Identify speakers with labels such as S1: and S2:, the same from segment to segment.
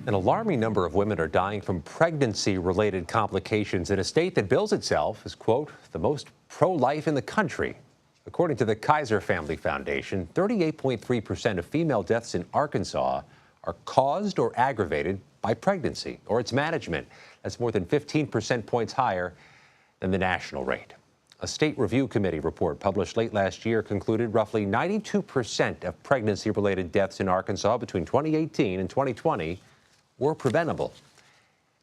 S1: An alarming number of women are dying from pregnancy-related complications in a state that bills itself as, quote, the most pro-life in the country. According to the Kaiser Family Foundation, 38.3% of female deaths in Arkansas are caused or aggravated by pregnancy or its management. That's more than 15 percentage points higher than the national rate. A state review committee report published late last year concluded roughly 92% of pregnancy-related deaths in Arkansas between 2018 and 2020 were preventable.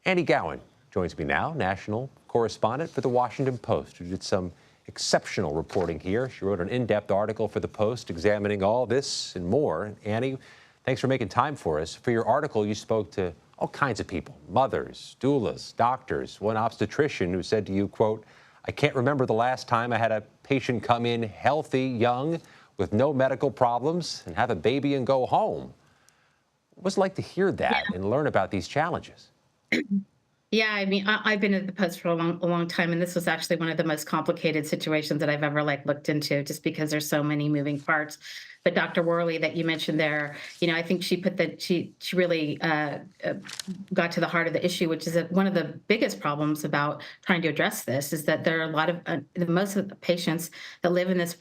S1: Andy Gowen joins me now, national correspondent for the Washington Post, who did some exceptional reporting here. She wrote an in-depth article for the Post examining all this and more. Annie, thanks for making time for us. For your article, you spoke to all kinds of people, mothers, doulas, doctors, one obstetrician who said to you, quote, I can't remember the last time I had a patient come in healthy, young, with no medical problems and have a baby and go home. What was it like to hear that and learn about these challenges?
S2: Yeah, I mean, I've been at the Post for a long time, and this was actually one of the most complicated situations that I've ever looked into, just because there's so many moving parts. But Dr. Worley that you mentioned there, I think she really got to the heart of the issue, which is that one of the biggest problems about trying to address this is that there are a lot of most of the patients that live in this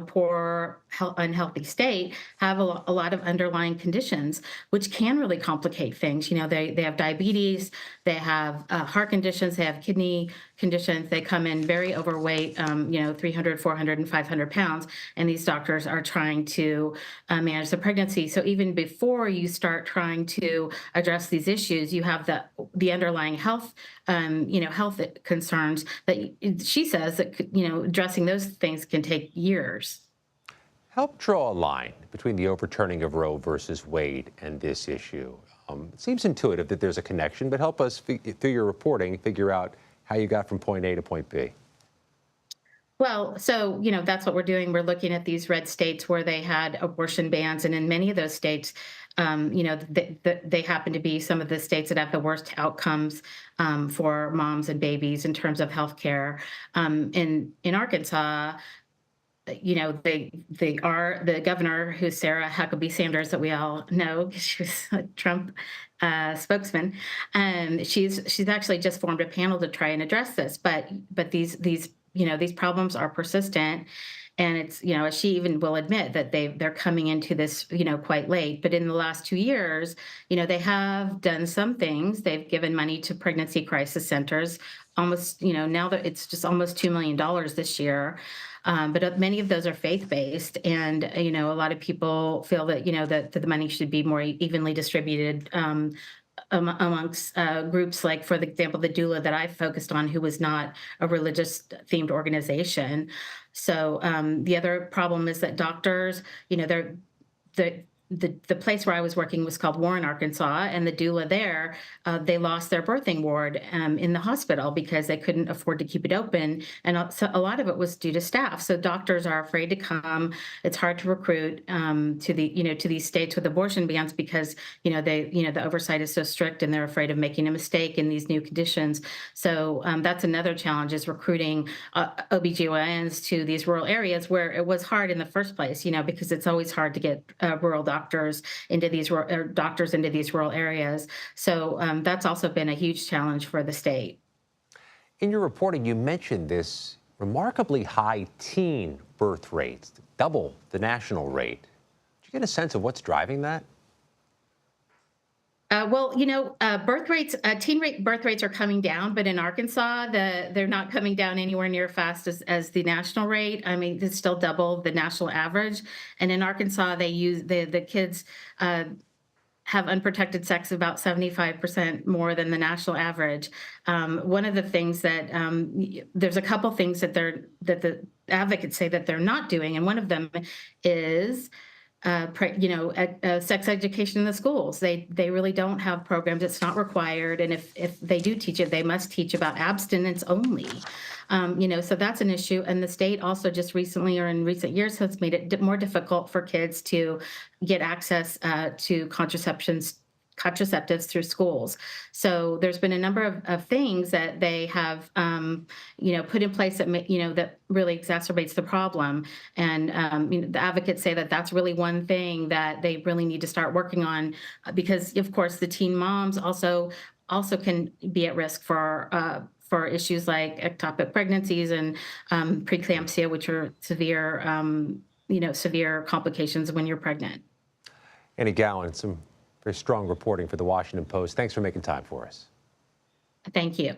S2: poor, unhealthy state have a lot of underlying conditions, which can really complicate things. They have diabetes, they have heart conditions, they have kidney conditions. They come in very overweight, 300, 400, and 500 pounds, and these doctors are trying to manage the pregnancy. So even before you start trying to address these issues, you have the underlying health, health concerns that she says that addressing those things can take years.
S1: Help draw a line between the overturning of Roe versus Wade and this issue. It seems intuitive that there's a connection, but help us, through your reporting, figure out how you got from point A to point B.
S2: Well, so, that's what we're doing. We're looking at these red states where they had abortion bans. And in many of those states, they happen to be some of the states that have the worst outcomes for moms and babies in terms of health care. In Arkansas, the governor, who's Sarah Huckabee Sanders, that we all know because she was a Trump spokesman, and she's actually just formed a panel to try and address this. But these problems are persistent, and it's as she even will admit that they're coming into this quite late. But in the last 2 years, they have done some things. They've given money to pregnancy crisis centers. Almost now that it's just almost $2 million this year. But many of those are faith-based, and a lot of people feel that that the money should be more evenly distributed amongst groups like, for example, the doula that I focused on, who was not a religious-themed organization. So the other problem is that doctors, the place where I was working was called Warren, Arkansas, and the doula there, they lost their birthing ward in the hospital because they couldn't afford to keep it open, and so a lot of it was due to staff. So doctors are afraid to come. It's hard to recruit to these states with abortion bans because the oversight is so strict, and they're afraid of making a mistake in these new conditions. So that's another challenge, is recruiting OBGYNs to these rural areas where it was hard in the first place, because it's always hard to get rural doctors into these rural areas. So that's also been a huge challenge for the state.
S1: In your reporting, you mentioned this remarkably high teen birth rate, double the national rate. Did you get a sense of what's driving that?
S2: Birth rates, teen birth rates are coming down, but in Arkansas, they're not coming down anywhere near fast as the national rate. I mean, it's still double the national average. And in Arkansas, they use the kids have unprotected sex about 75% more than the national average. One of the things that there's a couple things that the advocates say that they're not doing, and one of them is sex education in the schools. They really don't have programs. It's not required. And if they do teach it, they must teach about abstinence only. So that's an issue. And the state also just recently, or in recent years, has made it more difficult for kids to get access to contraceptives through schools. So there's been a number of things that they have, put in place that that really exacerbates the problem. And the advocates say that that's really one thing that they really need to start working on, because of course the teen moms also can be at risk for issues like ectopic pregnancies and preeclampsia, which are severe complications when you're pregnant.
S1: Annie Gowen, some very strong reporting for the Washington Post. Thanks for making time for us.
S2: Thank you.